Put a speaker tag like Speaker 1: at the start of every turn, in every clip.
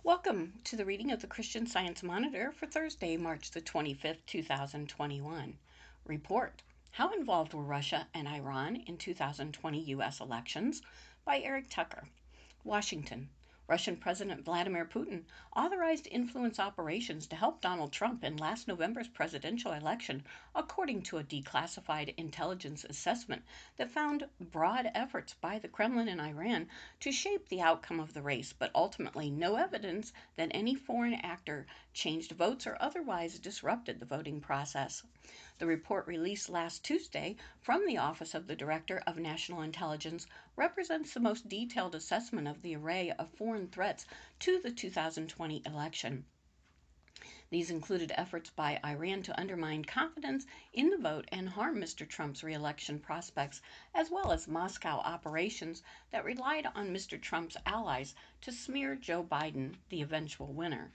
Speaker 1: Welcome to the reading of the Christian Science Monitor for Thursday, March the 25th, 2021. Report: How involved were Russia and Iran in 2020 U.S. elections? By Eric Tucker. Washington. Russian President Vladimir Putin authorized influence operations to help Donald Trump in last November's presidential election, according to a declassified intelligence assessment that found broad efforts by the Kremlin and Iran to shape the outcome of the race, but ultimately no evidence that any foreign actor changed votes or otherwise disrupted the voting process. The report released last Tuesday from the Office of the Director of National Intelligence represents the most detailed assessment of the array of foreign threats to the 2020 election. These included efforts by Iran to undermine confidence in the vote and harm Mr. Trump's re-election prospects, as well as Moscow operations that relied on Mr. Trump's allies to smear Joe Biden, the eventual winner.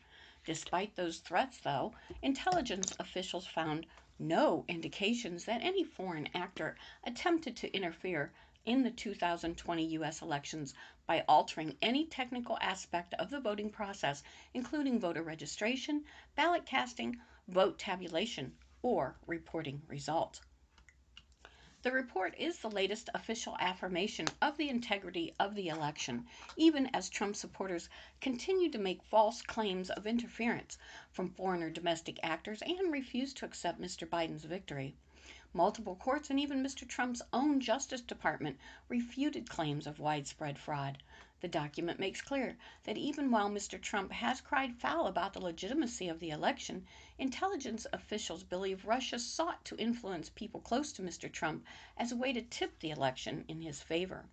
Speaker 1: Despite those threats, though, intelligence officials found no indications that any foreign actor attempted to interfere in the 2020 U.S. elections by altering any technical aspect of the voting process, including voter registration, ballot casting, vote tabulation, or reporting results. The report is the latest official affirmation of the integrity of the election, even as Trump supporters continue to make false claims of interference from foreign or domestic actors and refuse to accept Mr. Biden's victory. Multiple courts and even Mr. Trump's own Justice Department refuted claims of widespread fraud. The document makes clear that even while Mr. Trump has cried foul about the legitimacy of the election, intelligence officials believe Russia sought to influence people close to Mr. Trump as a way to tip the election in his favor.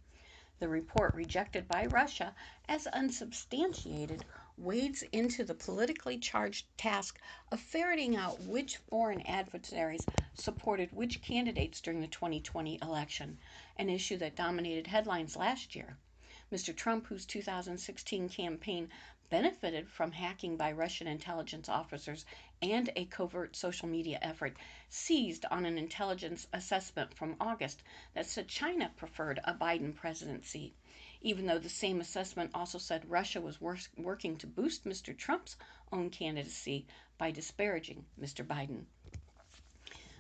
Speaker 1: The report, rejected by Russia as unsubstantiated, wades into the politically charged task of ferreting out which foreign adversaries supported which candidates during the 2020 election, an issue that dominated headlines last year. Mr. Trump, whose 2016 campaign benefited from hacking by Russian intelligence officers and a covert social media effort, seized on an intelligence assessment from August that said China preferred a Biden presidency, even though the same assessment also said Russia was working to boost Mr. Trump's own candidacy by disparaging Mr. Biden.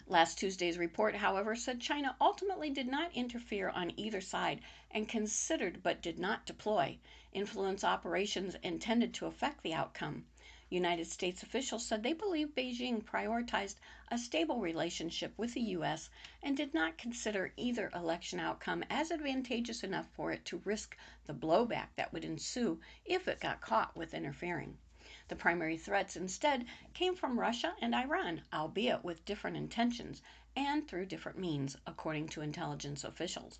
Speaker 1: Last Tuesday's report, however, said China ultimately did not interfere on either side and considered but did not deploy influence operations intended to affect the outcome. United States officials said they believe Beijing prioritized a stable relationship with the U.S. and did not consider either election outcome as advantageous enough for it to risk the blowback that would ensue if it got caught with interfering. The primary threats instead came from Russia and Iran, albeit with different intentions and through different means, according to intelligence officials.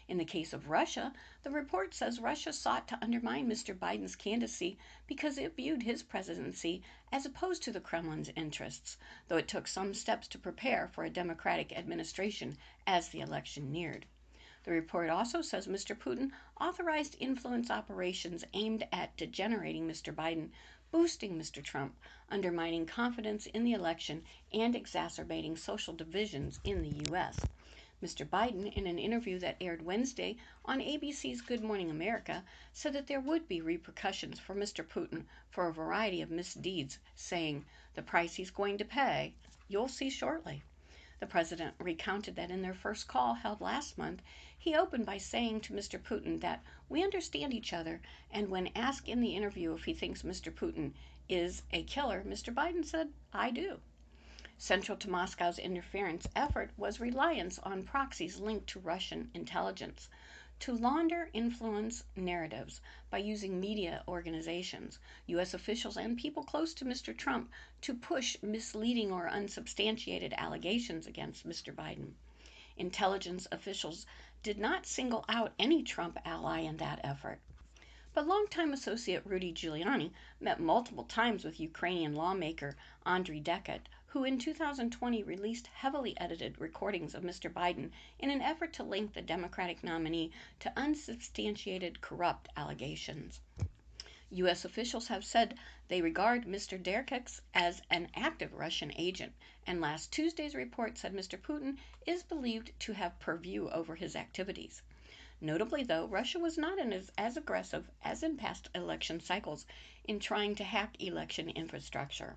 Speaker 1: In the case of Russia, the report says Russia sought to undermine Mr. Biden's candidacy because it viewed his presidency as opposed to the Kremlin's interests, though it took some steps to prepare for a Democratic administration as the election neared. The report also says Mr. Putin authorized influence operations aimed at degenerating Mr. Biden, boosting Mr. Trump, undermining confidence in the election, and exacerbating social divisions in the U.S. Mr. Biden, in an interview that aired Wednesday on ABC's Good Morning America, said that there would be repercussions for Mr. Putin for a variety of misdeeds, saying, "The price he's going to pay, you'll see shortly." The president recounted that in their first call held last month, he opened by saying to Mr. Putin that we understand each other, and when asked in the interview if he thinks Mr. Putin is a killer, Mr. Biden said, "I do." Central to Moscow's interference effort was reliance on proxies linked to Russian intelligence to launder influence narratives by using media organizations, U.S. officials, and people close to Mr. Trump to push misleading or unsubstantiated allegations against Mr. Biden. Intelligence officials did not single out any Trump ally in that effort. But longtime associate Rudy Giuliani met multiple times with Ukrainian lawmaker Andriy Deket, who in 2020 released heavily edited recordings of Mr. Biden in an effort to link the Democratic nominee to unsubstantiated corrupt allegations. U.S. officials have said they regard Mr. Derkach as an active Russian agent, and last Tuesday's report said Mr. Putin is believed to have purview over his activities. Notably, though, Russia was not as aggressive as in past election cycles in trying to hack election infrastructure.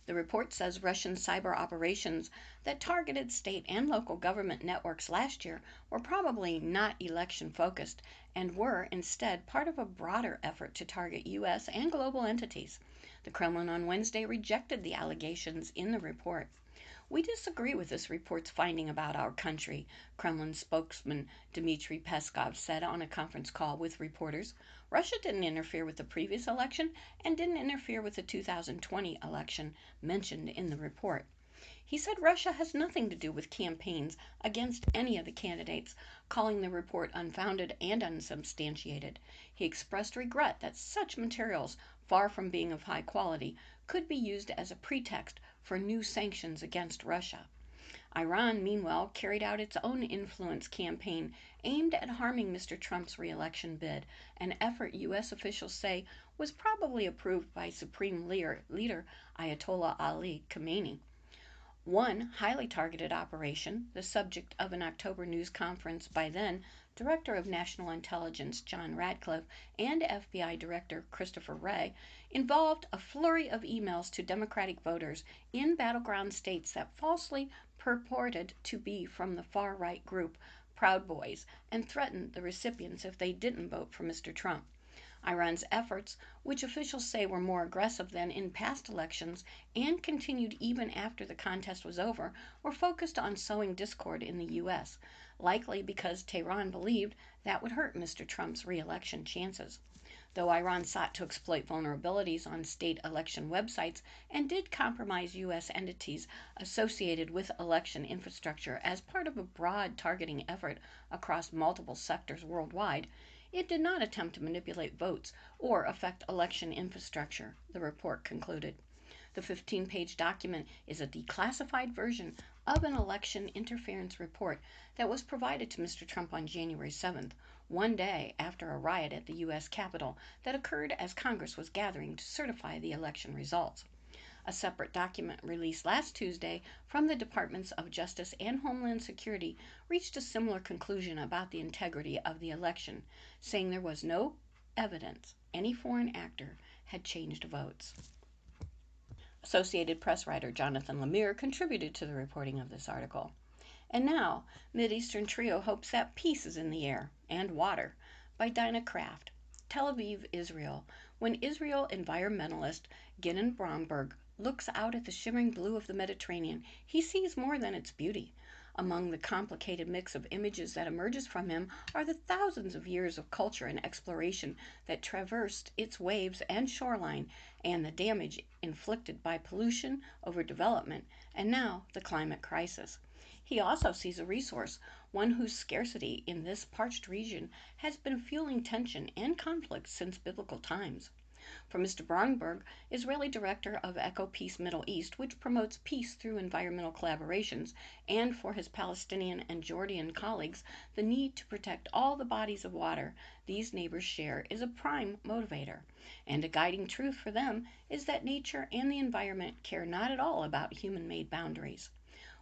Speaker 1: The report says Russian cyber operations that targeted state and local government networks last year were probably not election focused and were instead part of a broader effort to target U.S. and global entities. The Kremlin on Wednesday rejected the allegations in the report. We disagree with this report's finding about our country, Kremlin spokesman Dmitry Peskov said on a conference call with reporters. Russia didn't interfere with the previous election and didn't interfere with the 2020 election mentioned in the report. He said Russia has nothing to do with campaigns against any of the candidates, calling the report unfounded and unsubstantiated. He expressed regret that such materials, far from being of high quality, could be used as a pretext for new sanctions against Russia. Iran, meanwhile, carried out its own influence campaign aimed at harming Mr. Trump's re-election bid, an effort U.S. officials say was probably approved by Supreme Leader Ayatollah Ali Khamenei. One highly targeted operation, the subject of an October news conference by then Director of National Intelligence John Ratcliffe and FBI Director Christopher Wray, involved a flurry of emails to Democratic voters in battleground states that falsely purported to be from the far-right group Proud Boys and threatened the recipients if they didn't vote for Mr. Trump. Iran's efforts, which officials say were more aggressive than in past elections and continued even after the contest was over, were focused on sowing discord in the U.S., likely because Tehran believed that would hurt Mr. Trump's re-election chances. Though Iran sought to exploit vulnerabilities on state election websites and did compromise U.S. entities associated with election infrastructure as part of a broad targeting effort across multiple sectors worldwide, it did not attempt to manipulate votes or affect election infrastructure, the report concluded. The 15-page document is a declassified version of an election interference report that was provided to Mr. Trump on January 7th, one day after a riot at the U.S. Capitol that occurred as Congress was gathering to certify the election results. A separate document released last Tuesday from the Departments of Justice and Homeland Security reached a similar conclusion about the integrity of the election, saying there was no evidence any foreign actor had changed votes. Associated Press writer Jonathan Lemire contributed to the reporting of this article. And now, Mideastern Trio hopes that peace is in the air and water by Dinah Kraft. Tel Aviv, Israel. When Israel environmentalist Gideon Bromberg looks out at the shimmering blue of the Mediterranean, he sees more than its beauty. Among the complicated mix of images that emerges from him are the thousands of years of culture and exploration that traversed its waves and shoreline, and the damage inflicted by pollution, overdevelopment, and now the climate crisis. He also sees a resource, one whose scarcity in this parched region has been fueling tension and conflict since biblical times. For Mr. Bromberg, Israeli director of EcoPeace Middle East, which promotes peace through environmental collaborations, and for his Palestinian and Jordan colleagues, the need to protect all the bodies of water these neighbors share is a prime motivator. And a guiding truth for them is that nature and the environment care not at all about human-made boundaries.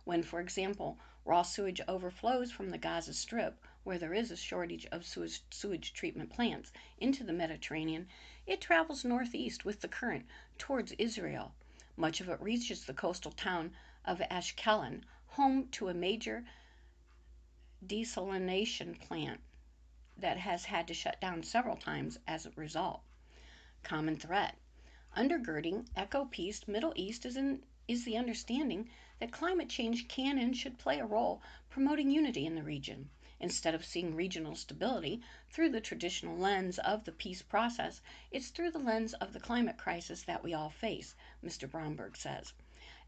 Speaker 1: When, for example, raw sewage overflows from the Gaza Strip, where there is a shortage of sewage treatment plants, into the Mediterranean, it travels northeast with the current towards Israel. Much of it reaches the coastal town of Ashkelon, home to a major desalination plant that has had to shut down several times as a result. Common threat. Undergirding EcoPeace Middle East is the understanding that climate change can and should play a role promoting unity in the region. Instead of seeing regional stability through the traditional lens of the peace process, it's through the lens of the climate crisis that we all face, Mr. Bromberg says.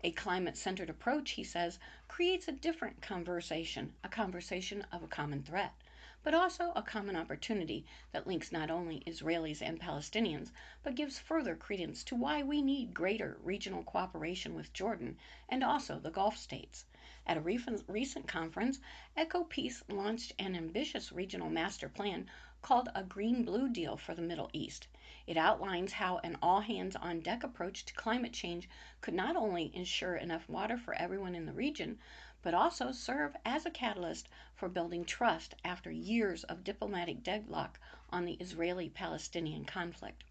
Speaker 1: A climate-centered approach, he says, creates a different conversation, a conversation of a common threat, but also a common opportunity that links not only Israelis and Palestinians, but gives further credence to why we need greater regional cooperation with Jordan and also the Gulf states. At a recent conference, EcoPeace launched an ambitious regional master plan called a Green-Blue Deal for the Middle East. It outlines how an all-hands-on-deck approach to climate change could not only ensure enough water for everyone in the region, but also serve as a catalyst for building trust after years of diplomatic deadlock on the Israeli Palestinian conflict.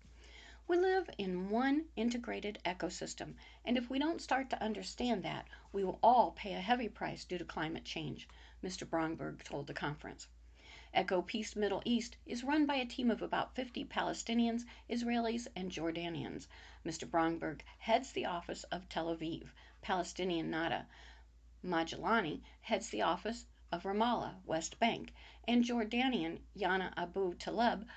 Speaker 1: We live in one integrated ecosystem, and if we don't start to understand that, we will all pay a heavy price due to climate change, Mr. Bromberg told the conference. Echo Peace Middle East is run by a team of about 50 Palestinians, Israelis, and Jordanians. Mr. Bromberg heads the office of Tel Aviv. Palestinian Nada Majlani heads the office of Ramallah, West Bank, and Jordanian Yana Abu Taleb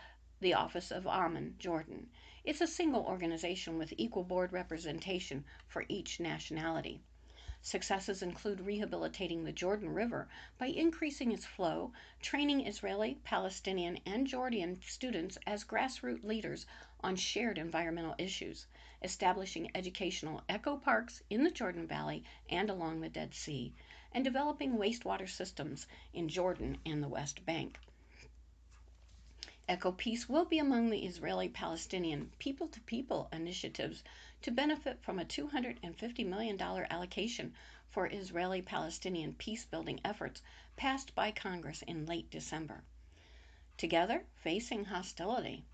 Speaker 1: the office of Amman, Jordan. It's a single organization with equal board representation for each nationality. Successes include rehabilitating the Jordan River by increasing its flow, training Israeli, Palestinian, and Jordan students as grassroots leaders on shared environmental issues, establishing educational eco parks in the Jordan Valley and along the Dead Sea, and developing wastewater systems in Jordan and the West Bank. Echo Peace will be among the Israeli-Palestinian people-to-people initiatives to benefit from a $250 million allocation for Israeli-Palestinian peace-building efforts passed by Congress in late December. Together, facing hostility.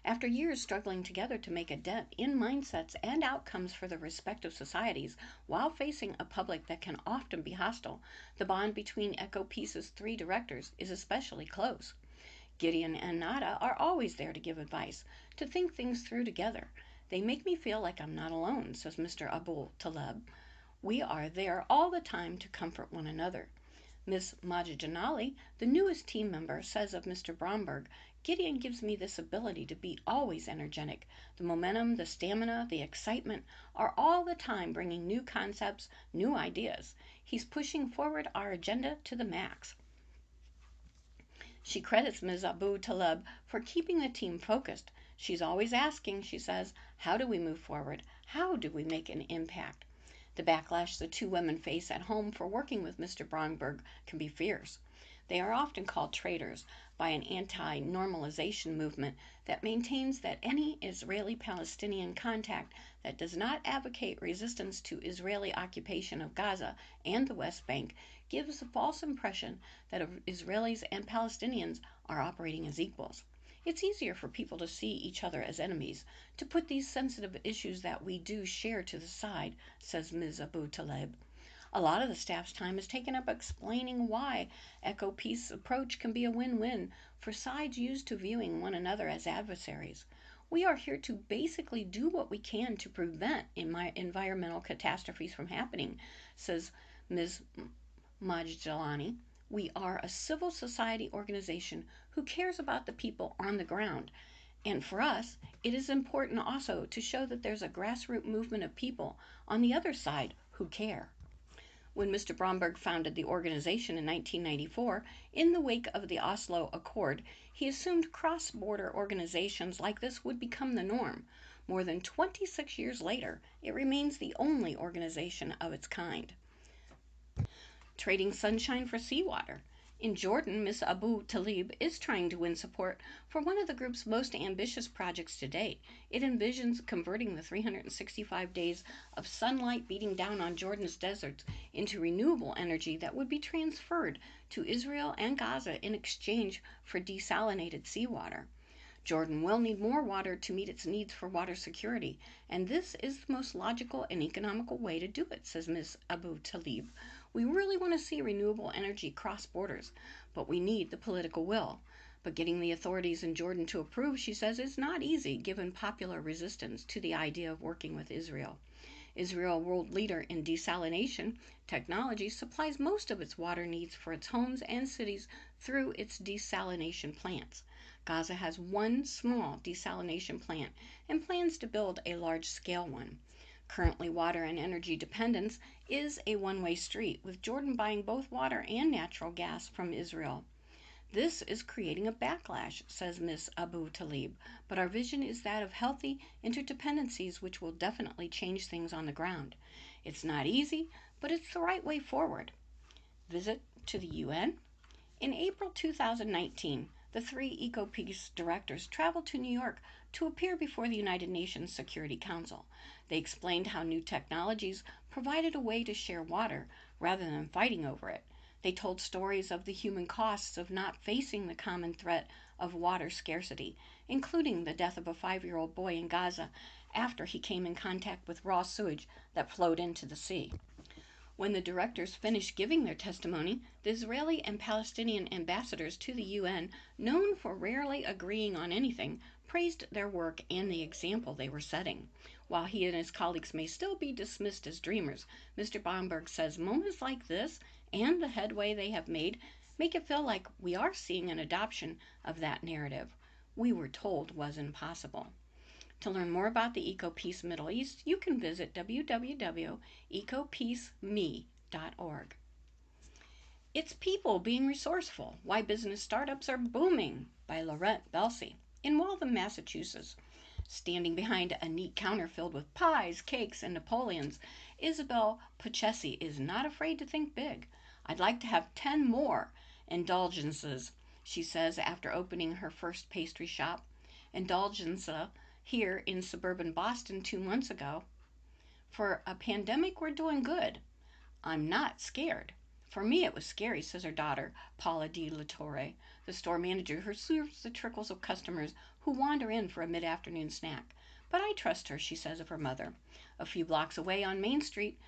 Speaker 1: After years struggling together to make a dent in mindsets and outcomes for their respective societies while facing a public that can often be hostile, the bond between Echo Peace's three directors is especially close. Gideon and Nada are always there to give advice, to think things through together. They make me feel like I'm not alone, says Mr. Abu Taleb. We are there all the time to comfort one another. Ms. Majid-Janali, the newest team member, says of Mr. Bromberg, Gideon gives me this ability to be always energetic. The momentum, the stamina, the excitement are all the time bringing new concepts, new ideas. He's pushing forward our agenda to the max. She credits Ms. Abu Taleb for keeping the team focused. She's always asking, she says, how do we move forward? How do we make an impact? The backlash the two women face at home for working with Mr. Bromberg can be fierce. They are often called traitors by an anti-normalization movement that maintains that any Israeli-Palestinian contact that does not advocate resistance to Israeli occupation of Gaza and the West Bank gives a false impression that Israelis and Palestinians are operating as equals. It's easier for people to see each other as enemies, to put these sensitive issues that we do share to the side, says Ms. Abu Taleb. A lot of the staff's time is taken up explaining why Echo Peace's approach can be a win-win for sides used to viewing one another as adversaries. We are here to basically do what we can to prevent environmental catastrophes from happening, says Ms. Majid-Jalani. We are a civil society organization who cares about the people on the ground. And for us, it is important also to show that there's a grassroots movement of people on the other side who care. When Mr. Bromberg founded the organization in 1994, in the wake of the Oslo Accord, he assumed cross-border organizations like this would become the norm. More than 26 years later, it remains the only organization of its kind. Trading sunshine for seawater. In Jordan, Ms. Abu Talib is trying to win support for one of the group's most ambitious projects to date. It envisions converting the 365 days of sunlight beating down on Jordan's deserts into renewable energy that would be transferred to Israel and Gaza in exchange for desalinated seawater. Jordan will need more water to meet its needs for water security, and this is the most logical and economical way to do it, says Ms. Abu Talib. We really want to see renewable energy cross borders, but we need the political will. But getting the authorities in Jordan to approve, she says, is not easy given popular resistance to the idea of working with Israel. Israel, world leader in desalination technology, supplies most of its water needs for its homes and cities through its desalination plants. Gaza has one small desalination plant and plans to build a large-scale one. Currently, water and energy dependence is a one-way street, with Jordan buying both water and natural gas from Israel. This is creating a backlash, says Ms. Abu Talib, but our vision is that of healthy interdependencies which will definitely change things on the ground. It's not easy, but it's the right way forward. Visit to the UN. In April 2019, the three EcoPeace directors traveled to New York to appear before the United Nations Security Council. They explained how new technologies provided a way to share water, rather than fighting over it. They told stories of the human costs of not facing the common threat of water scarcity, including the death of a 5-year-old boy in Gaza after he came in contact with raw sewage that flowed into the sea. When the directors finished giving their testimony, the Israeli and Palestinian ambassadors to the UN, known for rarely agreeing on anything, praised their work and the example they were setting. While he and his colleagues may still be dismissed as dreamers, Mr. Bomberg says moments like this and the headway they have made make it feel like we are seeing an adoption of that narrative we were told was impossible. To learn more about the EcoPeace Middle East, you can visit www.ecopeaceme.org. It's People Being Resourceful, Why Business Startups Are Booming by Laurent Belsey in Waltham, Massachusetts. Standing behind a neat counter filled with pies, cakes, and Napoleons, Isabel Puchesi is not afraid to think big. I'd like to have 10 more indulgences, she says after opening her first pastry shop. Indulgenza here in suburban Boston 2 months ago. For a pandemic, we're doing good. I'm not scared. For me, it was scary, says her daughter, Paula Di Latore, the store manager who serves the trickles of customers who wander in for a mid-afternoon snack. But I trust her, she says of her mother. A few blocks away on Main Street,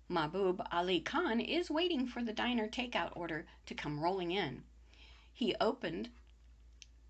Speaker 1: Mahbub Ali Khan is waiting for the diner takeout order to come rolling in. He opened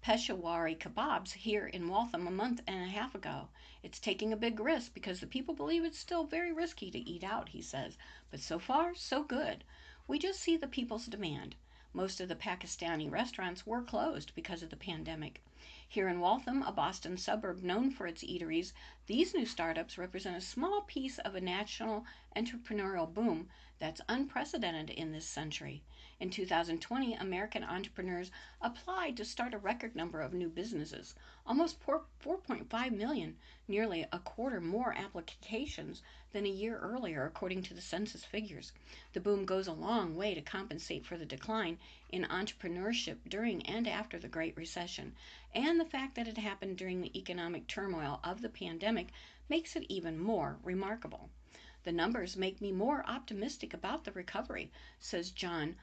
Speaker 1: Peshawari Kebabs here in Waltham a month and a half ago. It's taking a big risk because the people believe it's still very risky to eat out, he says. But so far, so good. We just see the people's demand. Most of the Pakistani restaurants were closed because of the pandemic. Here in Waltham, a Boston suburb known for its eateries, these new startups represent a small piece of a national entrepreneurial boom that's unprecedented in this century. In 2020, American entrepreneurs applied to start a record number of new businesses, almost 4.5 million, nearly a quarter more applications than a year earlier, according to the census figures. The boom goes a long way to compensate for the decline in entrepreneurship during and after the Great Recession, and the fact that it happened during the economic turmoil of the pandemic makes it even more remarkable. The numbers make me more optimistic about the recovery, says John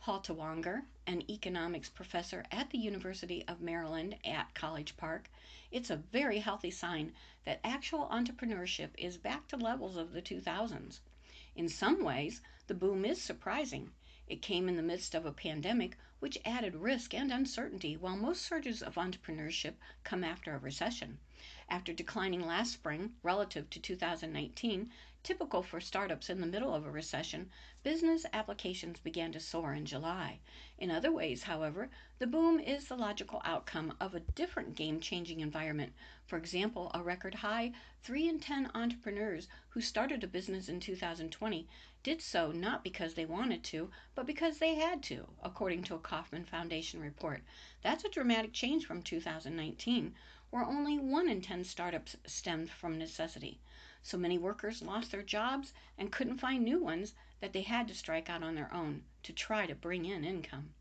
Speaker 1: Haltewanger, an economics professor at the University of Maryland at College Park. It's a very healthy sign that actual entrepreneurship is back to levels of the 2000s. In some ways, the boom is surprising. It came in the midst of a pandemic, which added risk and uncertainty, while most surges of entrepreneurship come after a recession. After declining last spring relative to 2019, typical for startups in the middle of a recession, business applications began to soar in July. In other ways, however, the boom is the logical outcome of a different game-changing environment. For example, a record high 3 in 10 entrepreneurs who started a business in 2020 did so not because they wanted to, but because they had to, according to a Kauffman Foundation report. That's a dramatic change from 2019, where only 1 in 10 startups stemmed from necessity. So many workers lost their jobs and couldn't find new ones that they had to strike out on their own to try to bring in income.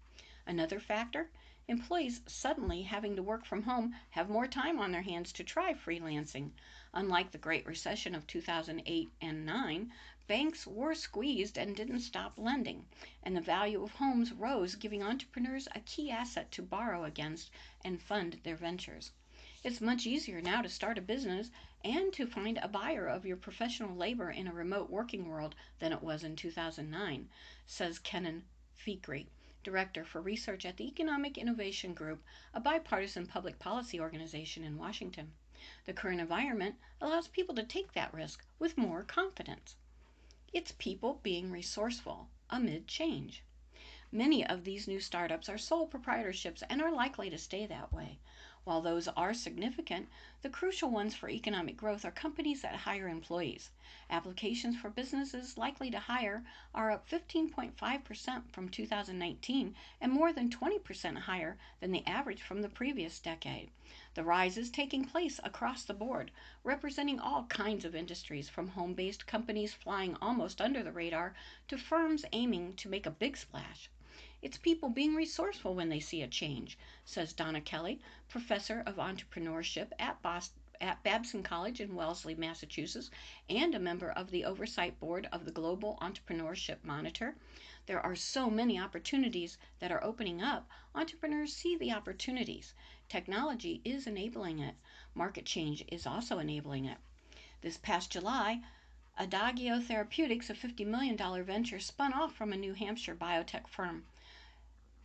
Speaker 1: Another factor, employees suddenly having to work from home have more time on their hands to try freelancing. Unlike the Great Recession of 2008 and 9, banks were squeezed and didn't stop lending, and the value of homes rose, giving entrepreneurs a key asset to borrow against and fund their ventures. It's much easier now to start a business and to find a buyer of your professional labor in a remote working world than it was in 2009, says Kenan Fikri, Director for Research at the Economic Innovation Group, a bipartisan public policy organization in Washington. The current environment allows people to take that risk with more confidence. It's people being resourceful amid change. Many of these new startups are sole proprietorships and are likely to stay that way. While those are significant, the crucial ones for economic growth are companies that hire employees. Applications for businesses likely to hire are up 15.5% from 2019 and more than 20% higher than the average from the previous decade. The rise is taking place across the board, representing all kinds of industries, from home-based companies flying almost under the radar to firms aiming to make a big splash. It's people being resourceful when they see a change, says Donna Kelly, professor of entrepreneurship at at Babson College in Wellesley, Massachusetts, and a member of the oversight board of the Global Entrepreneurship Monitor. There are so many opportunities that are opening up. Entrepreneurs see the opportunities. Technology is enabling it. Market change is also enabling it. This past July, Adagio Therapeutics, a $50 million venture, spun off from a New Hampshire biotech firm,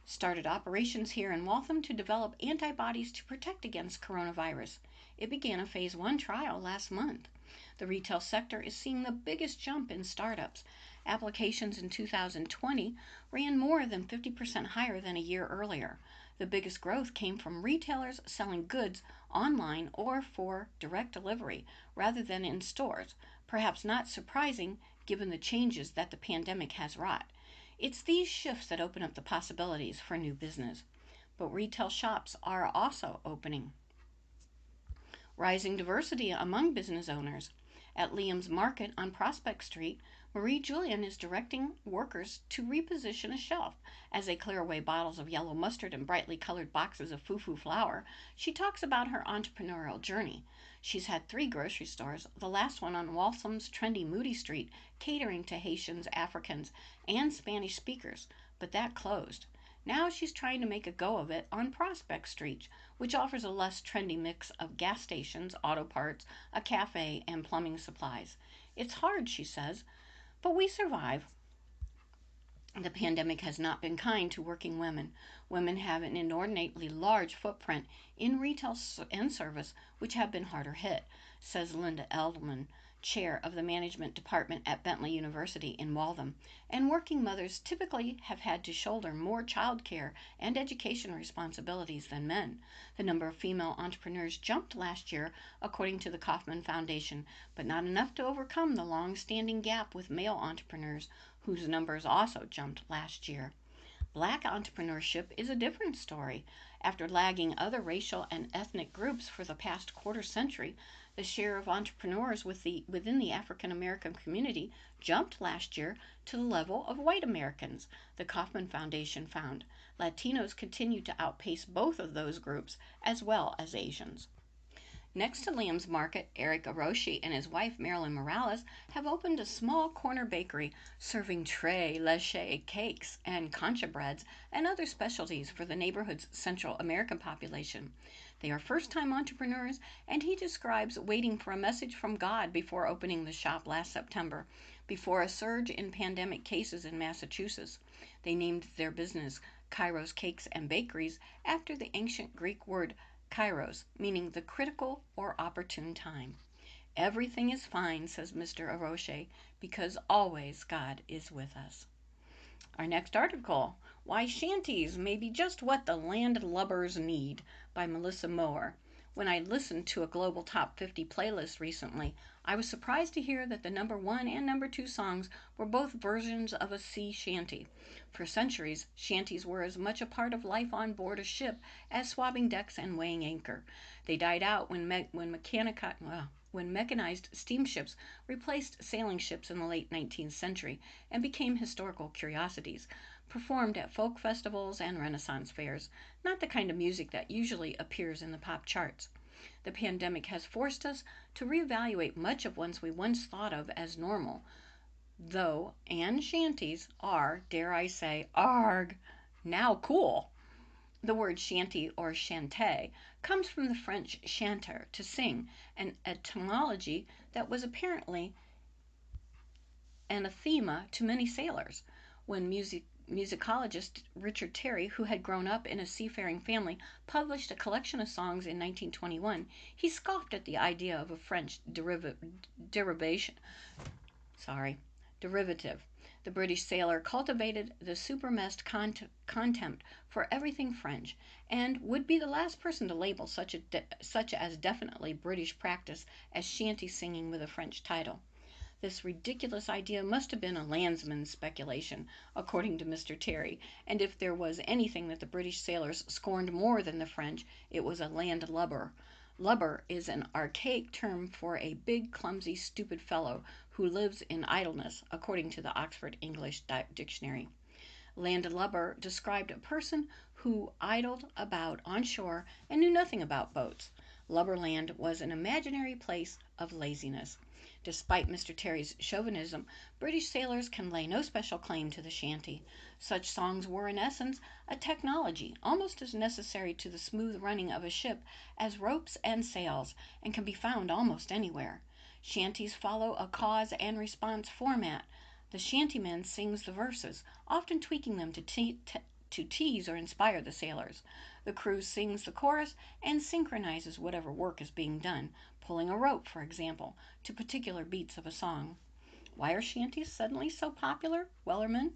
Speaker 1: started operations here in Waltham to develop antibodies to protect against coronavirus. It began a phase 1 trial last month. The retail sector is seeing the biggest jump in startups. Applications in 2020 ran more than 50% higher than a year earlier. The biggest growth came from retailers selling goods online or for direct delivery rather than in stores, perhaps not surprising given the changes that the pandemic has wrought. It's these shifts that open up the possibilities for new business. But retail shops are also opening. Rising diversity among business owners. At Liam's Market on Prospect Street, Marie Julian is directing workers to reposition a shelf. As they clear away bottles of yellow mustard and brightly colored boxes of foo-foo flour, she talks about her entrepreneurial journey. She's had 3 grocery stores, the last one on Waltham's trendy Moody Street, catering to Haitians, Africans, and Spanish speakers, but that closed. Now she's trying to make a go of it on Prospect Street, which offers a less trendy mix of gas stations, auto parts, a cafe, and plumbing supplies. It's hard, she says, but we survive. The pandemic has not been kind to working women. Women have an inordinately large footprint in retail and service, which have been harder hit, says Linda Eldman, chair of the management department at Bentley University in Waltham. And working mothers typically have had to shoulder more child care and education responsibilities than men. The number of female entrepreneurs jumped last year, according to the Kauffman Foundation, but not enough to overcome the long-standing gap with male entrepreneurs, whose numbers also jumped last year. Black entrepreneurship is a different story. After lagging other racial and ethnic groups for the past quarter century, the share of entrepreneurs within the African American community jumped last year to the level of white Americans, the Kauffman Foundation found. Latinos continue to outpace both of those groups, as well as Asians. Next to Liam's Market, Eric Aroshi and his wife Marilyn Morales have opened a small corner bakery serving tres leches cakes and concha breads and other specialties for the neighborhood's Central American population. They are first-time entrepreneurs, and he describes waiting for a message from God before opening the shop last September, before a surge in pandemic cases in Massachusetts. They named their business Kairos Cakes and Bakeries after the ancient Greek word Kairos, meaning the critical or opportune time. Everything is fine, says Mr. Aroche, because always God is with us. Our next article, Why Shanties May Be Just What the Landlubbers Need, by Melissa Moore. When I listened to a Global Top 50 playlist recently, I was surprised to hear that the number 1 and number 2 songs were both versions of a sea shanty. For centuries, shanties were as much a part of life on board a ship as swabbing decks and weighing anchor. They died out when mechanized steamships replaced sailing ships in the late 19th century and became historical curiosities, performed at folk festivals and Renaissance fairs, not the kind of music that usually appears in the pop charts. The pandemic has forced us to reevaluate much of what we once thought of as normal, though and shanties are, dare I say, arg, now cool. The word shanty or chante comes from the French chanter, to sing, an etymology that was apparently anathema to many sailors. When musicologist Richard Terry, who had grown up in a seafaring family, published a collection of songs in 1921, he scoffed at the idea of a French derivative. The British sailor cultivated the supermest contempt for everything French, and would be the last person to label such as definitely British practice as shanty singing with a French title. This ridiculous idea must have been a landsman's speculation, according to Mr. Terry, and if there was anything that the British sailors scorned more than the French, it was a landlubber. Lubber is an archaic term for a big, clumsy, stupid fellow who lives in idleness, according to the Oxford English Dictionary. Landlubber described a person who idled about on shore and knew nothing about boats. Lubberland was an imaginary place of laziness. Despite Mr. Terry's chauvinism, British sailors can lay no special claim to the shanty. Such songs were, in essence, a technology almost as necessary to the smooth running of a ship as ropes and sails, and can be found almost anywhere. Shanties follow a cause and response format. The shantyman sings the verses, often tweaking them to tease or inspire the sailors. The crew sings the chorus and synchronizes whatever work is being done, pulling a rope, for example, to particular beats of a song. Why are shanties suddenly so popular? Wellerman,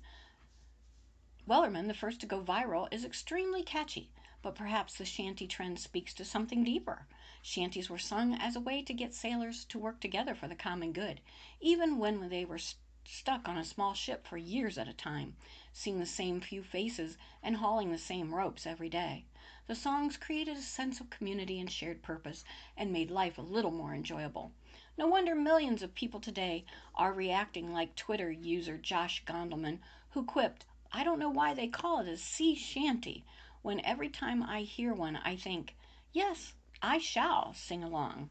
Speaker 1: the first to go viral, is extremely catchy, but perhaps the shanty trend speaks to something deeper. Shanties were sung as a way to get sailors to work together for the common good, even when they were stuck on a small ship for years at a time, seeing the same few faces and hauling the same ropes every day. The songs created a sense of community and shared purpose and made life a little more enjoyable. No wonder millions of people today are reacting like Twitter user Josh Gondelman, who quipped, "I don't know why they call it a sea shanty," when every time I hear one I think, yes, I shall sing along.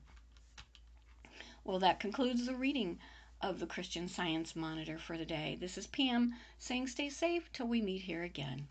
Speaker 1: Well, that concludes the reading of the Christian Science Monitor for the day. This is Pam saying stay safe till we meet here again.